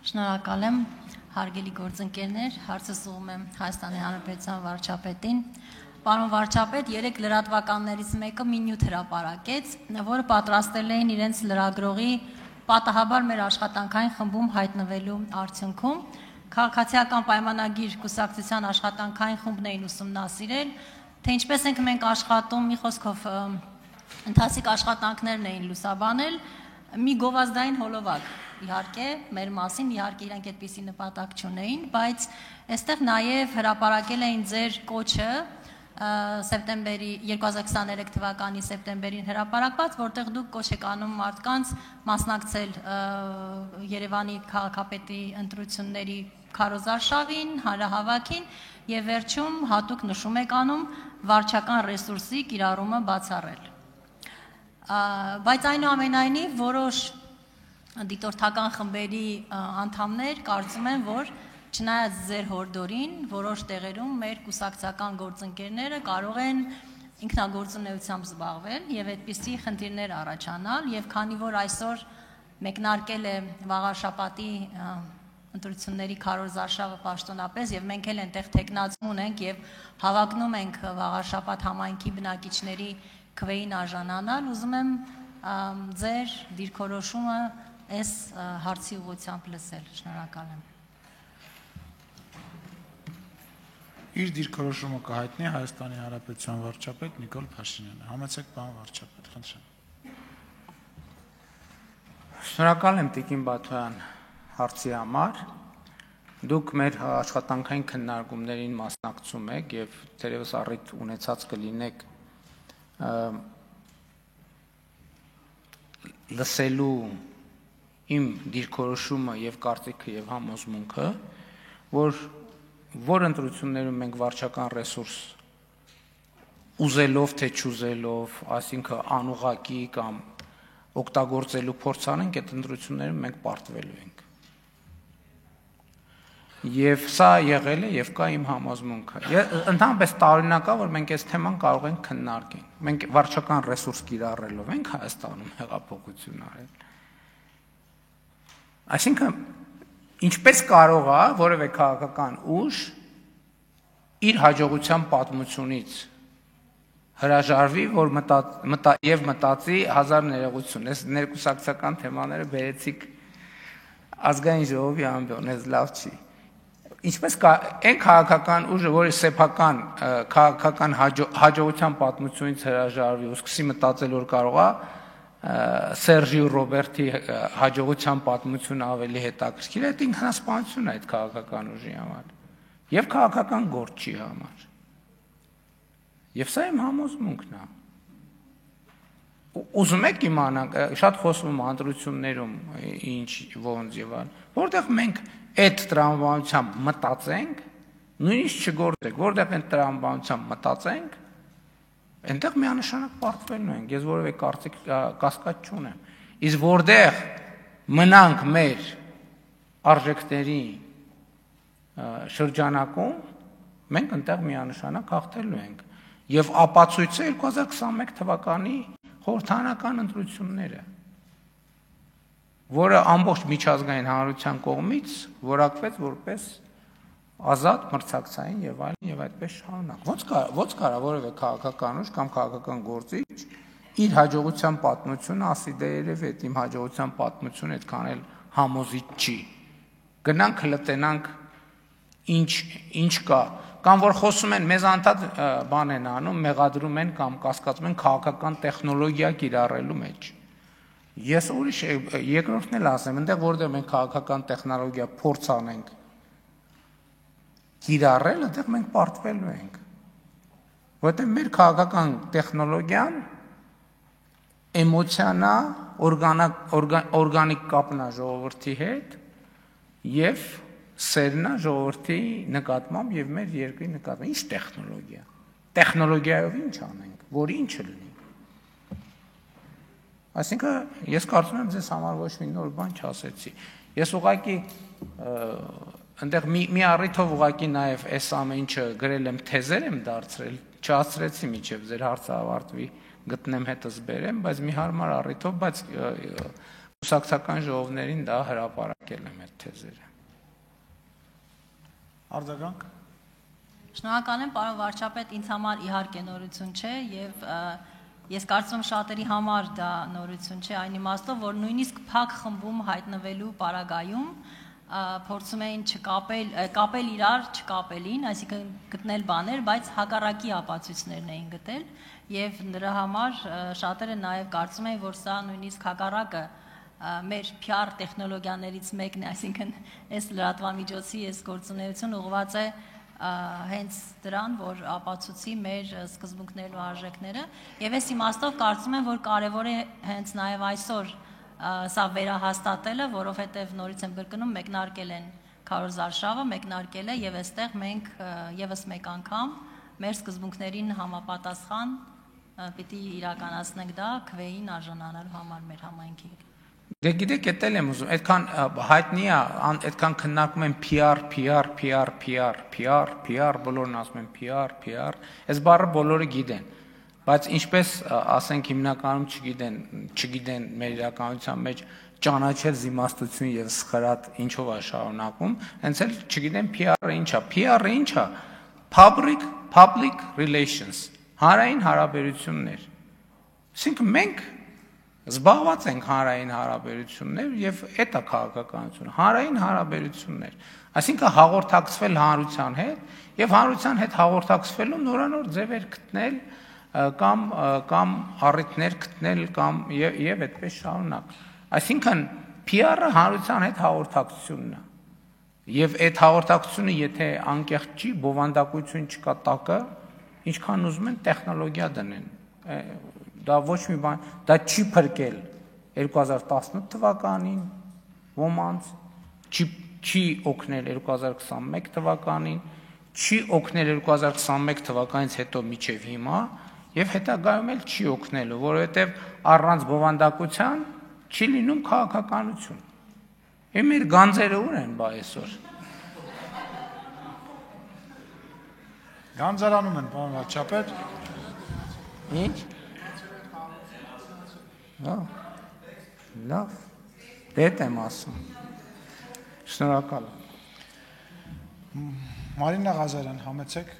Շնորհակալ եմ, հարգելի գործընկերներ, հարցս ուղղում եմ Հայաստանի Հանրապետության վարչապետին։ Պարոն վարչապետ, 3 լրատվականներից մեկը մի նյութ հրապարակեց, որը պատրաստել էին իրենց լրագրողի պատահաբար մեր աշխատանքային խմբում հայտնվելու արդյունքում։ Քաղաքացիական պայմանագիր կուսակցության աշխատանքային խումբն էին ուսումնասիրել, թե ինչպես ենք մենք աշխատում, մի խոսքով ընթացիկ աշխատանքներն էին լուսաբանել, մի գովազդային հոլովակ, իհարկե, մեր մասին, իհարկե իրանք այդպիսի նպատակ չունեին, բայց այստեղ նաև հրապարակել էին ձեր կոչը սեպտեմբերի 2023 թվականի սեպտեմբերին հրապարակված, որտեղ դուք կոչ եք անում մարդկանց մասնակցել Երևանի քաղաքապետի ընտրությունների քարոզարշավին, հանրահավաքին եւ վերջում հատուկ նշում եք անում վարչական ռեսուրսի կիրառումը բացառել։ Բայց այնուամենայնիվ որոշ դիտորդական խմբերի անդամներ կարծում են, որ չնայած ձեր հորդորին, որոշ տեղերում մեր կուսակցական գործընկերները կարող են ինքնագործունեությամբ զբաղվել եւ այդպիսի խնդիրներ առաջանալ եւ քանի որ այսօր մեկնարկել է վաղաշաբաթի ընտրությունների քարոզարշավը պաշտոնապես եւ մենք էլ այնտեղ տեխնացում ունենք եւ հավակնում ենք վաղաշաբաթ համայնքի բնակիչների քվեին արժանանալ, ուզում եմ ձեր դիրքորոշումը այս հարցի ուղղությամբ լսել, շնորհակալ եմ։ Իր դիրքորոշումը կհայտնի Հայաստանի Հանրապետության վարչապետ Նիկոլ Փաշինյանը։ Համեցեք, պարոն վարչապետ, խնդրեմ։ Շնորհակալ եմ Տիկին Բաթոյան հարցի համար։ Դուք մեր աշխատանքային քննարկումներին մասնակցում եք եւ թերևս առիթ ունեցած կլինեք լսելու իմ դիրքորոշումը եւ կարծիքը եւ համոզմունքը, որ ընտրություններում մենք վարչական ռեսուրս ուզելով թե չուզելով, այսինքն անուղղակի կամ օգտագործելու փորձ անենք, այդ ընտրություններում մենք պարտվելու ենք։ Եվ սա եղել է եւ կա իմ համոզմունքը։ Ընդհանրապես տարօրինակ է, որ մենք այս թեման կարող ենք քննարկել։ Մենք վարչական ռեսուրս կիրառելով ենք Հայաստանում հեղափոխություն արել։ Այսինքն ինչպես կարող է որևէ քաղաքական ուժ իր հաջողության պատմությունից հրաժարվի, որ մտածի հազար ներողություն։ Այս ներկուսակցական թեմաները բերեցիք ազգային ժողովի ամբիոն, այս լավ չի։ Ինչպես այն քաղաքական ուժը, որը սեփական քաղաքական հաջողության պատմությունից հրաժարվի ու սկսի մտածել, որ կարող է Սերժի Ռոբերտի հաջողության պատմությունը ավելի հետաքրքիր է, այդ ինքնասպանություն է այդ քաղաքական ուժի համար եւ քաղաքական գործի համար։ Եվ սա իմ համոզմունքն է։ Ուզում եք իմանալ, շատ խոսում ընտրություններում ինչ ոնց եւ այլն, որտեղ մենք այդ տրամաբանությամբ մտածենք, նույնիսկ չգործենք, որտեղ այդ տրամաբանությամբ մտածենք, այնտեղ միանշանակ պարտվելու ենք, ես որևէ կասկած չունեմ։ Իսկ որտեղ մնանք մեր արժեքների շրջանակում, մենք այնտեղ միանշանակ հաղթելու ենք։ Եվ ապացույցը 2021 թվականի խորհրդարանական ընտրությունները, որը ամբողջ միջազգային հանրության կողմից որակվեց որպես ազատ, մրցակցային եւ այլն եւ այդպես շարունակ։ Ոնց կարա որևէ քաղաքական ուժ կամ քաղաքական գործիչ իր հաջողության պատմությունը ասի դե երևի այդ իմ հաջողության պատմությունը այդքան էլ համոզիչ չի։ Գնանք հլտենանք ինչ կա, կամ որ խոսում են մեզ անդադ բան են անում, մեղադրում են կամ կասկածում են քաղաքական տեխնոլոգիա կիրառելու մեջ։ Ես ուրիշ երկրորդն էլ ասեմ, այնտեղ որտեղ մենք քաղաքական տեխնոլոգիա փորձ անենք կիրառել, այնտեղ մենք պարտվելու ենք։ Որտեղ մեր քաղաքական տեխնոլոգիան էմոցիան է, օրգանիկ կապն է ժողովրդի հետ եւ սերն է ժողովրդի նկատմամբ եւ մեր երկրի նկատմամբ։ Ինչ տեխնոլոգիա։ Տեխնոլոգիայով ինչ անենք, որ ինչը լինի։ Այսինքն ես կարծում եմ ձեզ համար ոչ մի նոր բան չասեցի։ Ես ուղղակի այնտեղ մի առիթով ուղղակի նաև այս ամեն ինչը գրել եմ, թեզեր եմ դարձրել, չհասցրեցի միջև ձեր հարցը ավարտվի, գտնեմ հետս բերեմ, բայց մի հարմար առիթով, բայց կուսակցական ժողովներին դա հրապարակ քննարկել եմ այդ թեզերը։ Արձագանք։ Շնորհակալ եմ, պարոն վարչապետ, ինձ համար իհարկե նորություն չէ եւ ես կարծում եմ շատերի համար դա նորություն չէ, այն իմաստով, որ նույնիսկ փակ խմբում հայտնվելու պարագայում փորձում էին կապել իրար չկապելին, այսինքն գտնել բաներ, բայց հակառակի ապացույցներն էին գտել եւ նրա համար շատերը նաեւ կարծում էին, որ սա նույնիսկ հակառակը մեր PR տեխնոլոգիաներից մեկն է, այսինքն այս լրատվամիջոցի այս գործունեությունը ուղղված է հենց դրան, որ ապացուցի մեր սկզբունքներն ու արժեքները եւ այս իմաստով կարծում եմ, որ կարեւոր է հենց նաեւ այսօր սա վերահաստատելը, որովհետեւ նորից եմ կրկնում, մեկնարկել են Քարոզ Արշավը, մեկնարկել է եւ այստեղ մենք եւս մեկ անգամ մեր սկզբունքներին համապատասխան պիտի իրականացնենք դա քվեին արժանանալու համար մեր համայնքի։ Դե գիտեք, էտել եմ ուզում, այդքան հայտնի է, այդքան քննարկում են PR, բոլորն ասում են PR, այս բառը բոլորը գիտեն, բայց ինչպես ասենք հիմնականում չգիտեն մեր իրականության մեջ ճանաչել զիմաստություն եւ սխրատ ինչով է շարունակում, հենց էլ չգիտեն PR-ը ինչ է, PR-ը ինչ է, public relations, հանրային հարաբերություններ, այսինքն մենք զբաղված ենք հանրային հարաբերություններ եւ այդ է քաղաքականությունը, հանրային հարաբերություններ, այսինքն հաղորդակցվել հանրության հետ եւ հանրության հետ հաղորդակցվելու նորանոր ձևեր գտնել կամ առիթներ գտնել կամ եւ այդպես շարունակ, այսինքն PR-ը հանրության հետ հաղորդակցությունն է եւ այդ հաղորդակցությունը եթե անկեղծ չի, բովանդակություն չկա տակը, ինչքան ուզում են տեխնոլոգիա դնեն, դա ոչ մի բան, դա չի փրկել 2018 թվականին ոմանց, չի օգնել 2021 թվականին, չի օգնել 2021 թվականից հետո մինչև հիմա եւ հետագայում էլ չի օգնելու, որովհետեւ առանց բովանդակության չի լինում քաղաքականություն։ Եվ մեր գանձերը ուր են բա այսօր։ Գանձարանում են, պարոն վարչապետ։ Ինչ։ Լավ, դետ եմ ասում, շնորհակալ եմ։ Մարինա Ղազարյան, համեցեք։